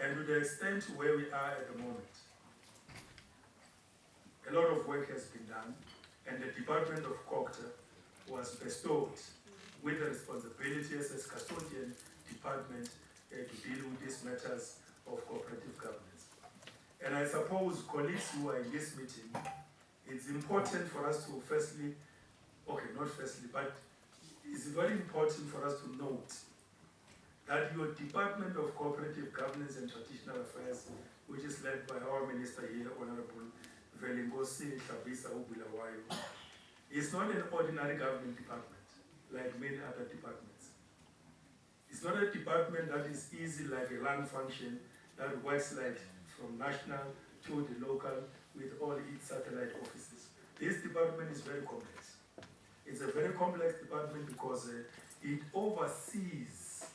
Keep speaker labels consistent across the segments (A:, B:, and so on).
A: And to the extent where we are at the moment, a lot of work has been done, and the Department of Cooperative was bestowed with the responsibility as a custodian department to deal with these matters of cooperative governance. And I suppose colleagues who are in this meeting, it's important for us to firstly, okay, not firstly, but it's very important for us to note that your Department of Cooperative Governance and Traditional Affairs, which is led by our Minister here, Honorable Velingosi Hlabisa Ubulawayo, is not an ordinary government department like many other departments. It's not a department that is easy like a land function that works like from national to the local with all its satellite offices. This department is very complex. It's a very complex department because it oversees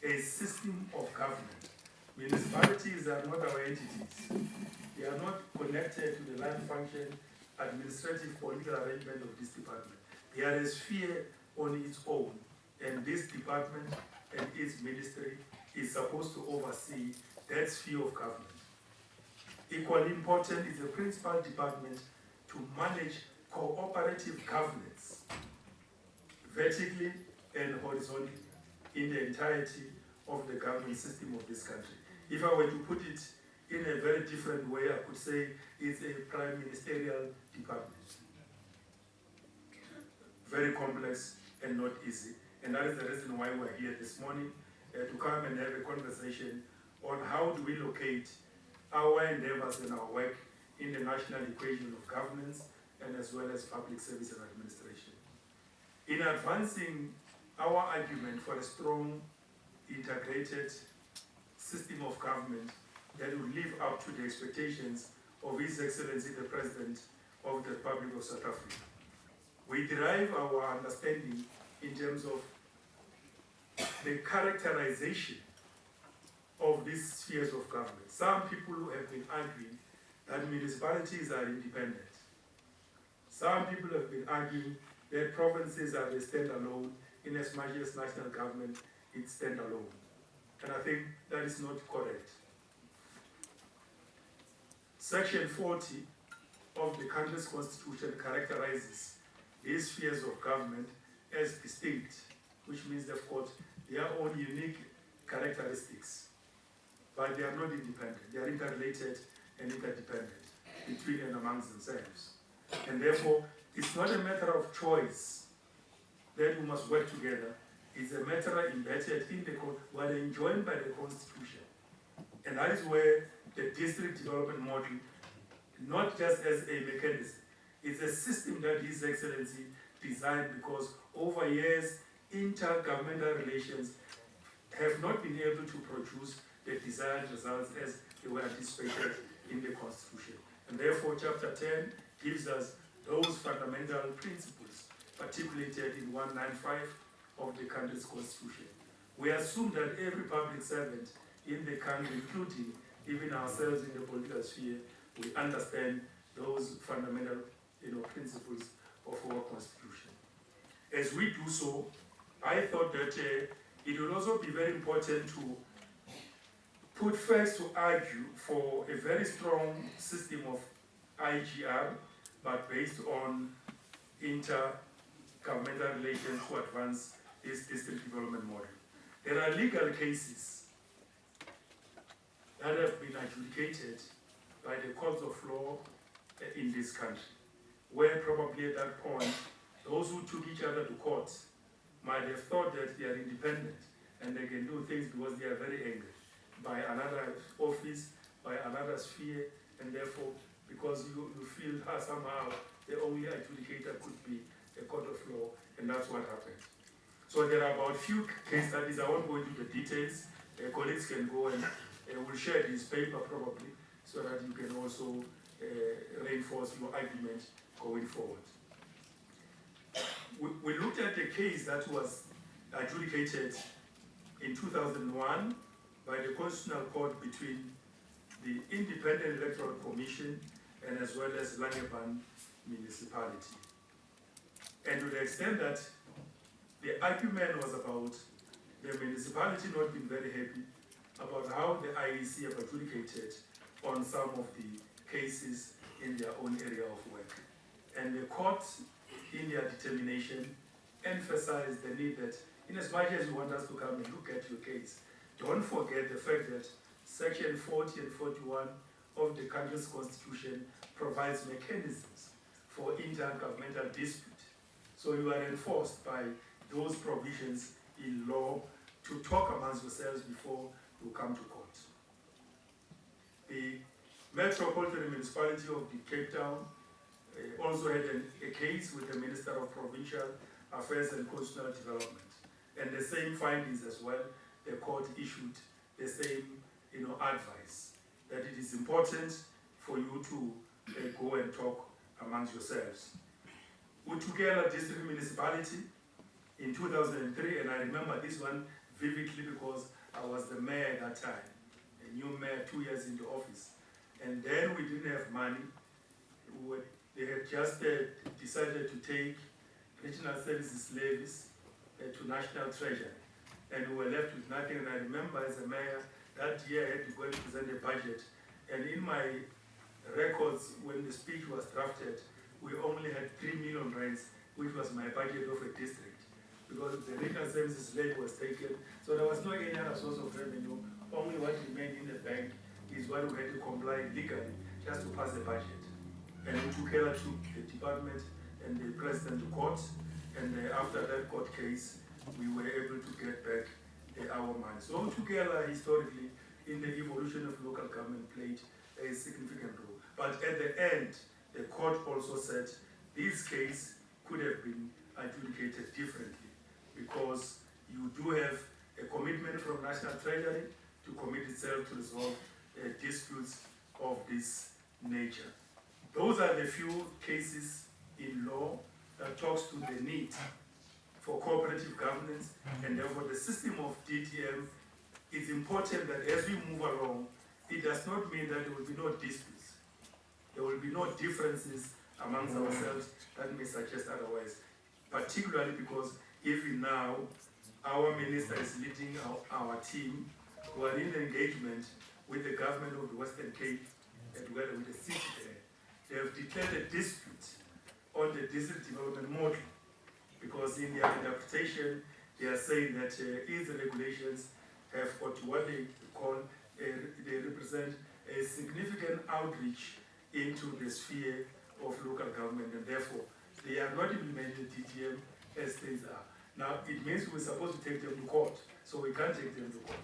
A: a system of government. Municipalities are not our entities. They are not connected to the land function, administrative, political arrangement of this department. They are a sphere on its own, and this department and its ministry is supposed to oversee that sphere of government. Equally important is the principal department to manage cooperative governance, vertically and horizontally, in the entirety of the government system of this country. If I were to put it in a very different way, I could say it's a prime ministerial department. Very complex and not easy. And that is the reason why we're here this morning, to come and have a conversation on how do we locate our endeavors and our work in the national equation of governance and as well as public service and administration. In advancing our argument for a strong, integrated system of government that will live up to the expectations of His Excellency the President of the Republic of South Africa, we derive our understanding in terms of the characterization of these spheres of government. Some people have been arguing that municipalities are independent. Some people have been arguing that provinces are the standalone in as much as national government is standalone. And I think that is not correct. Section 40 of the country's constitution characterizes these spheres of government as distinct, which means they've got their own unique characteristics, but they are not independent. They are interrelated and interdependent between and amongst themselves. And therefore, it's not a matter of choice that we must work together. It's a matter embedded in the code, what enjoined by the Constitution. And that is where the district development model, not just as a mechanism, it's a system that His Excellency designed because over years, intergovernmental relations have not been able to produce the desired results as they were anticipated in the Constitution. And therefore, Chapter 10 gives us those fundamental principles articulated in 195 of the country's Constitution. We assume that every public servant in the country, including even ourselves in the political sphere, we understand those fundamental principles of our Constitution. As we do so, I thought that it would also be very important to put first to argue for a very strong system of IGR, but based on intergovernmental relations to advance this district development model. There are legal cases that have been adjudicated by the courts of law in this country, where probably at that point, those who took each other to court might have thought that they are independent and they can do things because they are very angry by another office, by another sphere, and therefore, because you feel somehow the only adjudicator could be a court of law, and that's what happened. So there are about few case studies. I won't go into the details. Colleagues can go and we'll share this paper probably, so that you can also reinforce your argument going forward. We looked at the case that was adjudicated in 2001 by the Constitutional Court between the Independent Electoral Commission and as well as Langeban Municipality. And to the extent that the argument was about the municipality not being very happy about how the IEC have adjudicated on some of the cases in their own area of work. And the court, in their determination, emphasized the need that, in as much as you want us to come and look at your case, don't forget the fact that Section 40 and 41 of the country's constitution provides mechanisms for intergovernmental dispute. So you are enforced by those provisions in law to talk amongst yourselves before you come to court. The Metropolitan Municipality of the Cape Town also had a case with the Minister of Provincial Affairs and Constitutional Development. And the same findings as well, the court issued the same advice, that it is important for you to go and talk amongst yourselves. Utukela District Municipality in 2003, and I remember this one vividly because I was the mayor at that time, a new mayor 2 years into office. And then we didn't have money. They had just decided to take regional services levies to National Treasury. And we were left with nothing. And I remember as a mayor, that year I had to go and present a budget. And in my records, when the speech was drafted, we only had 3 million rands, which was my budget of a district, because the regional services levy was taken. So there was no any other source of revenue. Only what remained in the bank is what we had to comply legally just to pass the budget. And Utukela took the department and the president to court. And after that court case, we were able to get back our money. So Utukela, historically, in the evolution of local government, played a significant role. But at the end, the court also said this case could have been adjudicated differently because you do have a commitment from National Treasury to commit itself to resolve disputes of this nature. Those are the few cases in law that talks to the need for cooperative governance, and therefore the system of DTM is important that as we move along, it does not mean that there will be no disputes. There will be no differences amongst ourselves that may suggest otherwise, particularly because even now, our minister is leading our team who are in engagement with the government of the Western Cape and together with the city there. They have declared a dispute on the district development model because in their interpretation, they are saying that these regulations have what they call, they represent a significant outreach into the sphere of local government, and therefore they are not implementing the DTM as things are. Now, it means we're supposed to take them to court, so we can't take them to court.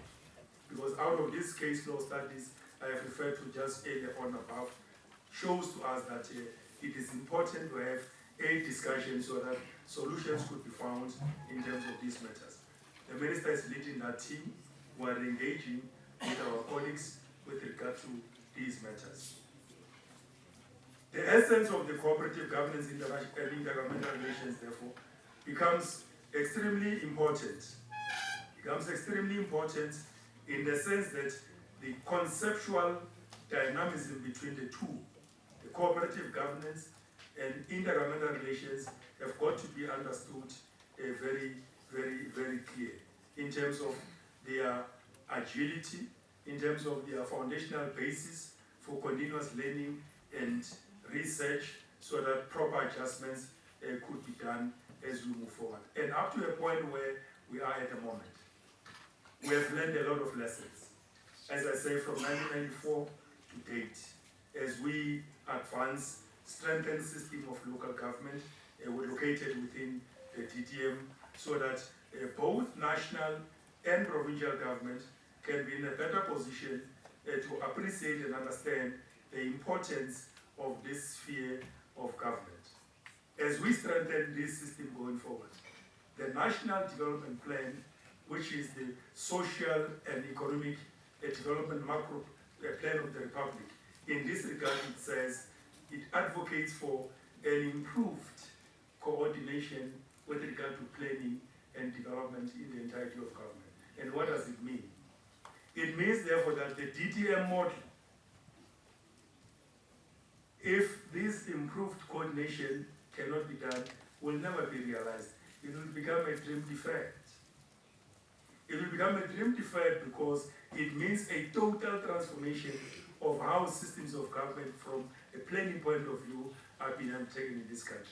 A: Because out of this case law studies I have referred to just earlier on above, shows to us that it is important to have a discussion so that solutions could be found in terms of these matters. The minister is leading that team who are engaging with our colleagues with regard to these matters. The essence of the cooperative governance in intergovernmental relations, therefore, becomes extremely important. In the sense that the conceptual dynamism between the two, the cooperative governance and intergovernmental relations, have got to be understood very, very, very clear in terms of their agility, in terms of their foundational basis for continuous learning and research, so that proper adjustments could be done as we move forward. And up to a point where we are at the moment, we have learned a lot of lessons. As I say, from 1994 to date, as we advance, strengthen system of local government, we're located within the DTM, so that both national and provincial government can be in a better position to appreciate and understand the importance of this sphere of government. As we strengthen this system going forward, the National Development Plan, which is the social and economic development macro plan of the Republic, in this regard it says it advocates for an improved coordination with regard to planning and development in the entirety of government. And what does it mean? It means, therefore, that the DTM model, if this improved coordination cannot be done, will never be realized. It will become a dream deferred. It will become a dream deferred because it means a total transformation of how systems of government from a planning point of view are being undertaken in this country.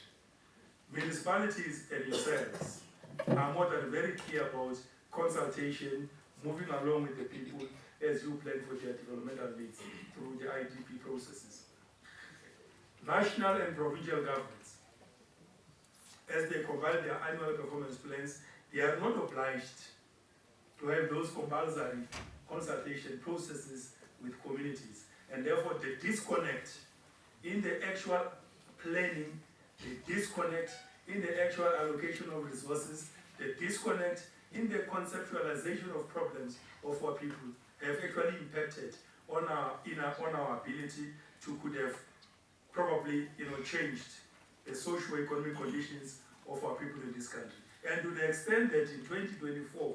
A: Municipalities and yourselves are more than very clear about consultation, moving along with the people as you plan for their developmental needs through the IDP processes. National and provincial governments, as they compile their annual performance plans, they are not obliged to have those compulsory consultation processes with communities. And therefore the disconnect in the actual planning, the disconnect in the actual allocation of resources, the disconnect in the conceptualization of problems of our people have actually impacted on our ability to could have probably changed the socio-economic conditions of our people in this country. And to the extent that in 2024,